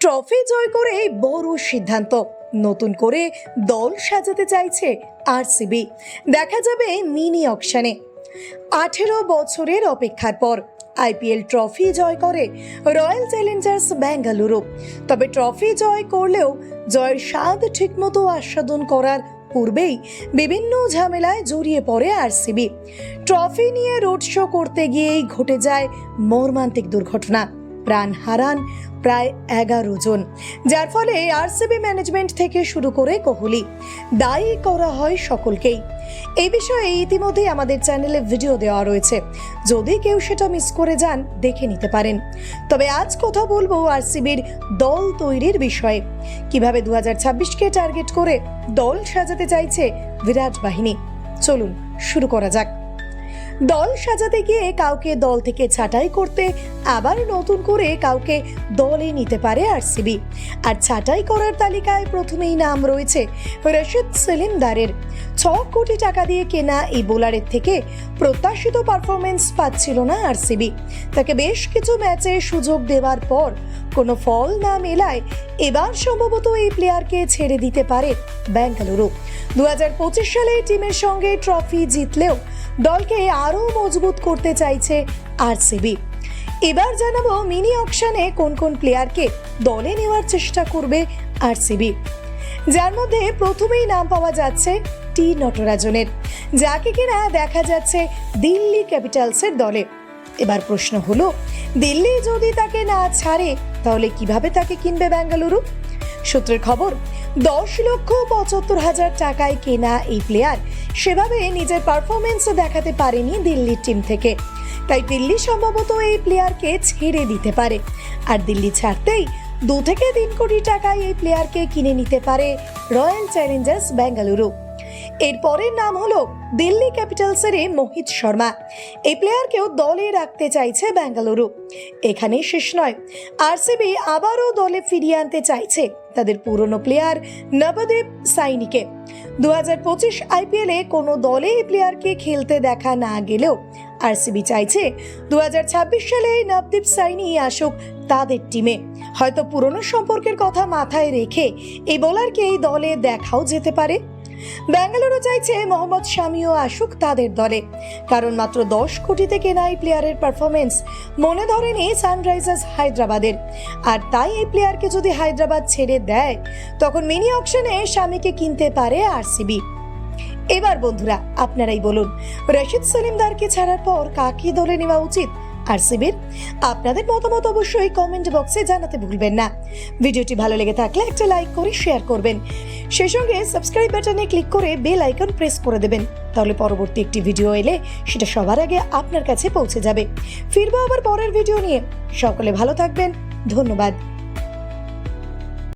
Trophy জয় করে বড় সিদ্ধান্ত, নতুন করে দল সাজাতে চাইছে আরসিবি। দেখা যাবে মিনি অকশনে। 18 বছরের অপেক্ষার পর আইপিএল ট্রফি জয় করে রয়্যাল চ্যালেঞ্জার্স বেঙ্গালুরু। তবে ট্রফি জয় করলেও জয়ের স্বাদ ঠিকমতো আস্বাদন করার পূর্বেই বিভিন্ন ঝামেলায় জড়িয়ে পড়ে আরসিবি। ট্রফি নিয়ে রোড শো করতে গিয়েই ঘটে যায় মর্মান্তিক দুর্ঘটনা, প্রাণ হারান প্রায় 11 জন, যার ফলে আরসিবি ম্যানেজমেন্ট থেকে শুরু করে কোহলি দায়ী করা হয় সকলকেই। এই বিষয়ে ইতিমধ্যে আমাদের চ্যানেলে ভিডিও দেওয়া রয়েছে, যদি কেউ সেটা মিস করে যান দেখে নিতে পারেন। তবে আজ কথা বলবো আরসিবির দল তৈরির বিষয়ে, কিভাবে 2026কে টার্গেট করে দল সাজাতে চাইছে বিরাট বাহিনী। চলুন শুরু করা যাক। দল সাজাতে গিয়ে কাউকে দল থেকে ছাঁটাই করতে, আবার নতুন করে কাউকে দলে নিতে পারে আরসিবি। আর ছাঁটাই করার তালিকায় প্রথমেই নাম রয়েছে রশিদ সেলিমদারের। 6 কোটি টাকা দিয়ে কেনা এই বোলারের থেকে প্রত্যাশিত পারফরমেন্স পাচ্ছিল না আরসিবি। তাকে বেশ কিছু ম্যাচে সুযোগ দেওয়ার পর কোনো ফল না মেলায় এবার সম্ভবত এই প্লেয়ারকে ছেড়ে দিতে পারে বেঙ্গালুরু। 2025 সালে টিমের সঙ্গে ট্রফি জিতলেও দলকে আরো মজবুত করতে চাইছে আরসিবি। এবার জানাবো মিনি অকশনে কোন কোন প্লেয়ারকে দলে নেওয়ার চেষ্টা করবে আরসিবি, যার মধ্যে প্রথমেই নাম পাওয়া যাচ্ছে টি নটরাজনের, যাকে কিনা দেখা যাচ্ছে দিল্লি ক্যাপিটালসের দলে। এবার প্রশ্ন হলো, দিল্লি যদি তাকে না ছাড়ে তাহলে কিভাবে তাকে কিনবে বেঙ্গালুরু? সূত্রের খবর, 10,75,000 টাকায় কেনা এই প্লেয়ার সেভাবে নিজের পারফরমেন্স দেখাতে পারেনি দিল্লির টিম থেকে। তাই দিল্লি সম্ভবত এই প্লেয়ারকে ছেড়ে দিতে পারে। আর দিল্লি ছাড়তেই 2 থেকে 3 কোটি টাকায় এই প্লেয়ারকে কিনে নিতে পারে রয়্যাল চ্যালেঞ্জার্স বেঙ্গালুরু। এর পরের নাম হলো দিল্লি ক্যাপিটালসের মোহিত শর্মা। এই প্লেয়ারকেও দলে রাখতে চাইছে বেঙ্গালুরু। এখানেই শেষ নয়, আরসিবি আবারও দলে ফিরিয়ে আনতে চাইছে তাদের পুরনো প্লেয়ার নবদীপ সাইনিকে। 2025 আইপিএলে কোনো দলে এই প্লেয়ারকে খেলতে দেখা না গেলেও আরসিবি চাইছে 2026 সালে নবদীপ সাইনি আসুক তাদের টিমে। হয়তো পুরনো সম্পর্কের কথা মাথায় রেখে এই বোলারকে এই দলে দেখাও যেতে পারে। বেঙ্গালুরু চাইছে মোহাম্মদ শামিও আসুক তাদের দলে, কারণ মাত্র 10 কোটিতে কেনা এই প্লেয়ারের পারফরমেন্স মনে ধরেনি সানরাইজার্স হায়দ্রাবাদের। আর তাই এই প্লেয়ারকে যদি হায়দ্রাবাদ ছেড়ে দেয় তখন মিনি অকশনে শামিকে কিনতে পারে আরসিবি। এবার বন্ধুরা আপনারাই বলুন, রশিদ সেলিমদারকে ছাড়ার পর কাকে দলে নেওয়া উচিত আরসিবির? আপনাদের মতামত অবশ্যই কমেন্ট বক্সে জানাতে ভুলবেন না। ভিডিওটি ভালো লেগে থাকলে একটা লাইক করে শেয়ার করবেন, সেই সঙ্গে সাবস্ক্রাইব বাটনে ক্লিক করে বেল আইকন প্রেস করে দেবেন, তাহলে পরবর্তী একটি ভিডিও এলে সেটা সবার আগে আপনার কাছে পৌঁছে যাবে। ফিরবো আবার পরের ভিডিও নিয়ে। সকলে ভালো থাকবেন, ধন্যবাদ।